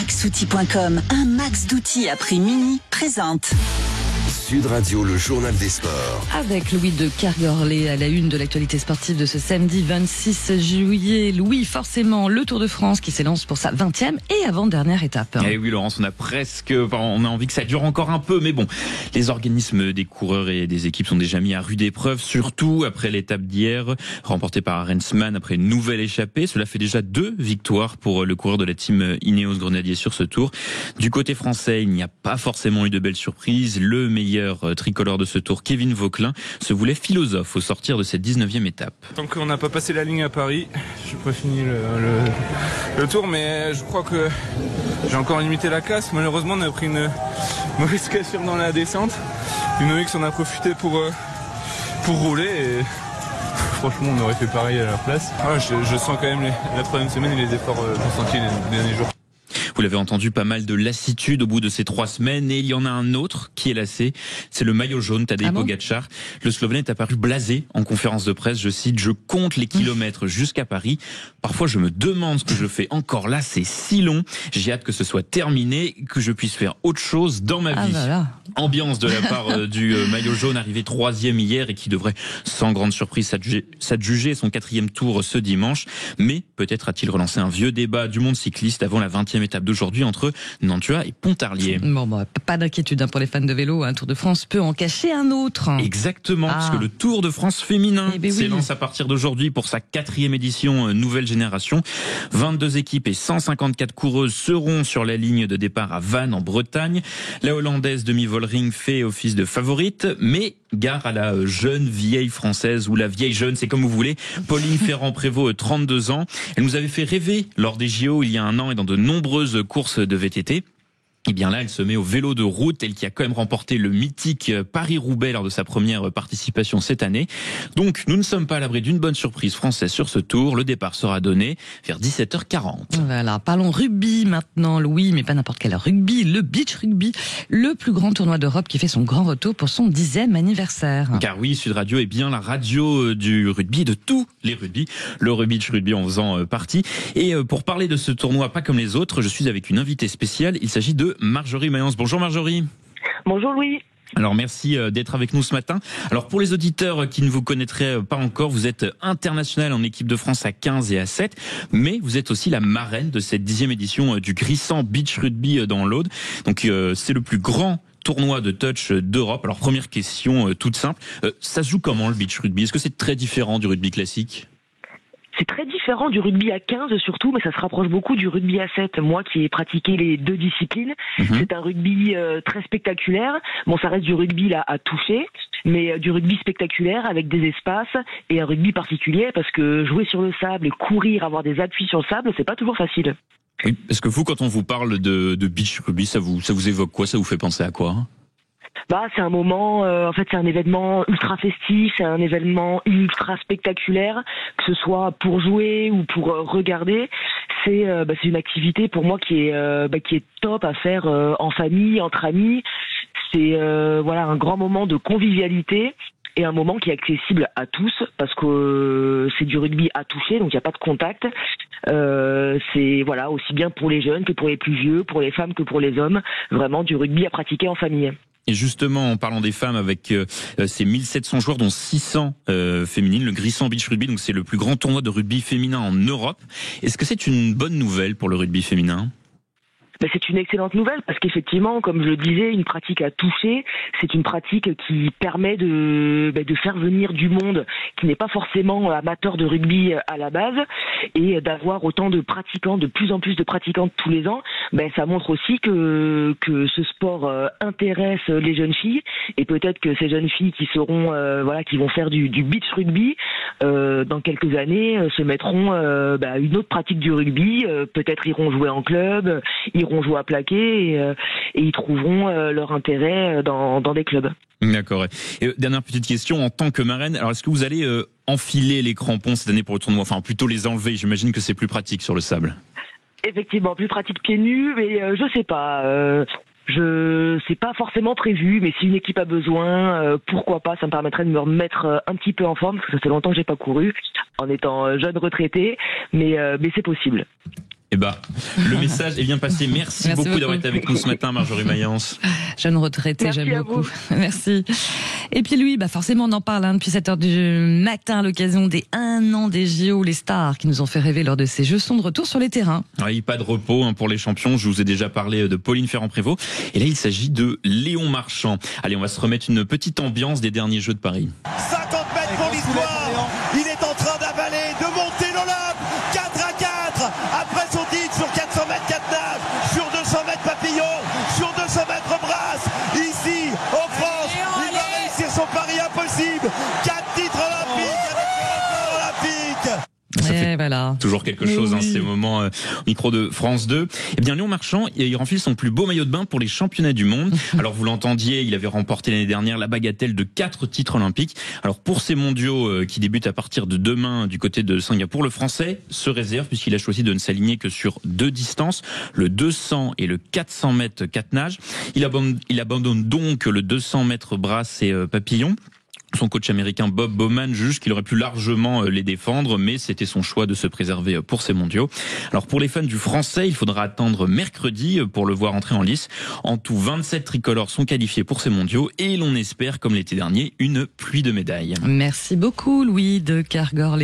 Maxoutil.com, un max d'outils à prix mini, présente. Sud Radio, le journal des sports. Avec Louis de Kergorlé à la une de l'actualité sportive de ce samedi 26 juillet. Louis, forcément, le Tour de France qui s'élance pour sa 20e et avant-dernière étape. Et oui, Laurence, on a envie que ça dure encore un peu, mais bon, les organismes des coureurs et des équipes sont déjà mis à rude épreuve, surtout après l'étape d'hier, remportée par Arensman après une nouvelle échappée. Cela fait déjà 2 victoires pour le coureur de la team Ineos Grenadier sur ce Tour. Du côté français, il n'y a pas forcément eu de belles surprises. Le meilleur tricolore de ce Tour, Kevin Vauquelin, se voulait philosophe au sortir de cette 19e étape. Tant qu'on n'a pas passé la ligne à Paris, je n'ai pas fini le Tour, mais je crois que j'ai encore limité la casse. Malheureusement, on a pris une mauvaise cassure dans la descente. Une X, on a profité pour rouler et franchement, on aurait fait pareil à leur place. Ouais, je sens quand même la 3e semaine et les efforts consentis les derniers jours. Vous l'avez entendu, pas mal de lassitude au bout de ces 3 semaines, et il y en a un autre qui est lassé, c'est le maillot jaune, Tadej Pogačar. Le Slovène est apparu blasé en conférence de presse, je cite: je compte les kilomètres jusqu'à Paris. Parfois je me demande ce que je fais encore là, c'est si long. J'ai hâte que ce soit terminé, que je puisse faire autre chose dans ma vie. Voilà. Ambiance de la part du maillot jaune, arrivé 3e hier et qui devrait, sans grande surprise, s'adjuger son 4e tour ce dimanche. Mais peut-être a-t-il relancé un vieux débat du monde cycliste avant la 20e étape d'aujourd'hui entre Nantua et Pontarlier. Bon, pas d'inquiétude pour les fans de vélo. Un Tour de France peut en cacher un autre. Exactement, parce que le Tour de France féminin s'élance à partir d'aujourd'hui pour sa 4e édition nouvelle génération. 22 équipes et 154 coureuses seront sur la ligne de départ à Vannes en Bretagne. La Hollandaise Demi Vollering fait office de favorite, mais gare à la jeune vieille française, ou la vieille jeune, c'est comme vous voulez, Pauline Ferrand-Prévot, 32 ans. Elle nous avait fait rêver lors des JO il y a un an et dans de nombreuses courses de VTT. Et bien là, elle se met au vélo de route, elle qui a quand même remporté le mythique Paris-Roubaix lors de sa première participation cette année. Donc, nous ne sommes pas à l'abri d'une bonne surprise française sur ce Tour. Le départ sera donné vers 17h40. Voilà, parlons rugby maintenant, Louis, mais pas n'importe quel rugby, le beach rugby, le plus grand tournoi d'Europe qui fait son grand retour pour son 10e anniversaire. Car oui, Sud Radio est bien la radio du rugby, de tous les rugby, le beach rugby en faisant partie. Et pour parler de ce tournoi, pas comme les autres, je suis avec une invitée spéciale. Il s'agit de Marjorie Mayence. Bonjour Marjorie. Bonjour Louis. Alors merci d'être avec nous ce matin. Alors pour les auditeurs qui ne vous connaîtraient pas encore, vous êtes international en équipe de France à 15 et à 7, mais vous êtes aussi la marraine de cette 10e édition du Grissant Beach Rugby dans l'Aude. Donc c'est le plus grand tournoi de touch d'Europe. Alors première question toute simple, ça se joue comment le beach rugby? Est-ce que c'est très différent du rugby classique? C'est très différent du rugby à 15 surtout, mais ça se rapproche beaucoup du rugby à 7. Moi qui ai pratiqué les 2 disciplines, c'est un rugby très spectaculaire. Bon, ça reste du rugby là à toucher, mais du rugby spectaculaire avec des espaces et un rugby particulier parce que jouer sur le sable et courir, avoir des appuis sur le sable, c'est pas toujours facile. Oui, est-ce que vous, quand on vous parle de beach rugby, ça vous évoque quoi? Ça vous fait penser à quoi? C'est un moment, en fait, c'est un événement ultra festif, c'est un événement ultra spectaculaire, que ce soit pour jouer ou pour regarder. C'est une activité pour moi qui est top à faire en famille, entre amis. C'est un grand moment de convivialité et un moment qui est accessible à tous parce que c'est du rugby à toucher, donc il n'y a pas de contact. C'est aussi bien pour les jeunes que pour les plus vieux, pour les femmes que pour les hommes, vraiment du rugby à pratiquer en famille. Et justement, en parlant des femmes, avec ces 1700 joueurs, dont 600 féminines, le Grissant Beach Rugby, donc c'est le plus grand tournoi de rugby féminin en Europe. Est-ce que c'est une bonne nouvelle pour le rugby féminin ? C'est une excellente nouvelle parce qu'effectivement, comme je le disais, une pratique à toucher, c'est une pratique qui permet de faire venir du monde qui n'est pas forcément amateur de rugby à la base et d'avoir autant de pratiquants, de plus en plus de pratiquantes tous les ans. Ça montre aussi que ce sport intéresse les jeunes filles et peut-être que ces jeunes filles qui seront qui vont faire du beach rugby dans quelques années se mettront à une autre pratique du rugby, peut-être iront jouer en club, iront jouer à plaquer et ils trouveront leur intérêt dans des clubs. D'accord. Et dernière petite question, en tant que marraine, alors est-ce que vous allez enfiler les crampons cette année pour le tournoi, enfin plutôt les enlever? J'imagine que c'est plus pratique sur le sable. Effectivement, plus pratique pieds nus, mais je sais pas. C'est pas forcément prévu, mais si une équipe a besoin, pourquoi pas, ça me permettrait de me remettre un petit peu en forme, parce que ça fait longtemps que j'ai pas couru, en étant jeune retraité, mais c'est possible. Eh ben, le message est bien passé. Merci beaucoup d'avoir été avec nous ce matin, Marjorie Mayence. Jeune retraitée, j'aime beaucoup. Merci. Et puis lui, forcément, on en parle depuis 7h du matin à l'occasion des 1 an des JO. Les stars qui nous ont fait rêver lors de ces Jeux sont de retour sur les terrains. Oui, pas de repos pour les champions. Je vous ai déjà parlé de Pauline Ferrand-Prévot. Et là, il s'agit de Léon Marchand. Allez, on va se remettre une petite ambiance des derniers Jeux de Paris. 50 mètres pour l'histoire. Il est en train d'avaler, de monter l'Olympe. 4-4 après son titre sur 400 mètres 4 nages, sur 200 mètres papillon, sur 200 mètres brasse. Ici, en France, il va réussir son pari impossible. 4 titres olympiques avec le record olympique. Ça fait toujours quelque chose, ces moments au micro de France 2. Eh bien, Léon Marchand, il renfile son plus beau maillot de bain pour les championnats du monde. Alors, vous l'entendiez, il avait remporté l'année dernière la bagatelle de 4 titres olympiques. Alors, pour ces mondiaux qui débutent à partir de demain du côté de Singapour, le Français se réserve puisqu'il a choisi de ne s'aligner que sur 2 distances, le 200 et le 400 mètres 4 nages. Il abandonne donc le 200 mètres brasse et papillon. Son coach américain Bob Bowman juge qu'il aurait pu largement les défendre, mais c'était son choix de se préserver pour ces mondiaux. Alors pour les fans du français, il faudra attendre mercredi pour le voir entrer en lice. En tout, 27 tricolores sont qualifiés pour ces mondiaux et l'on espère, comme l'été dernier, une pluie de médailles. Merci beaucoup Louis de Kergorley.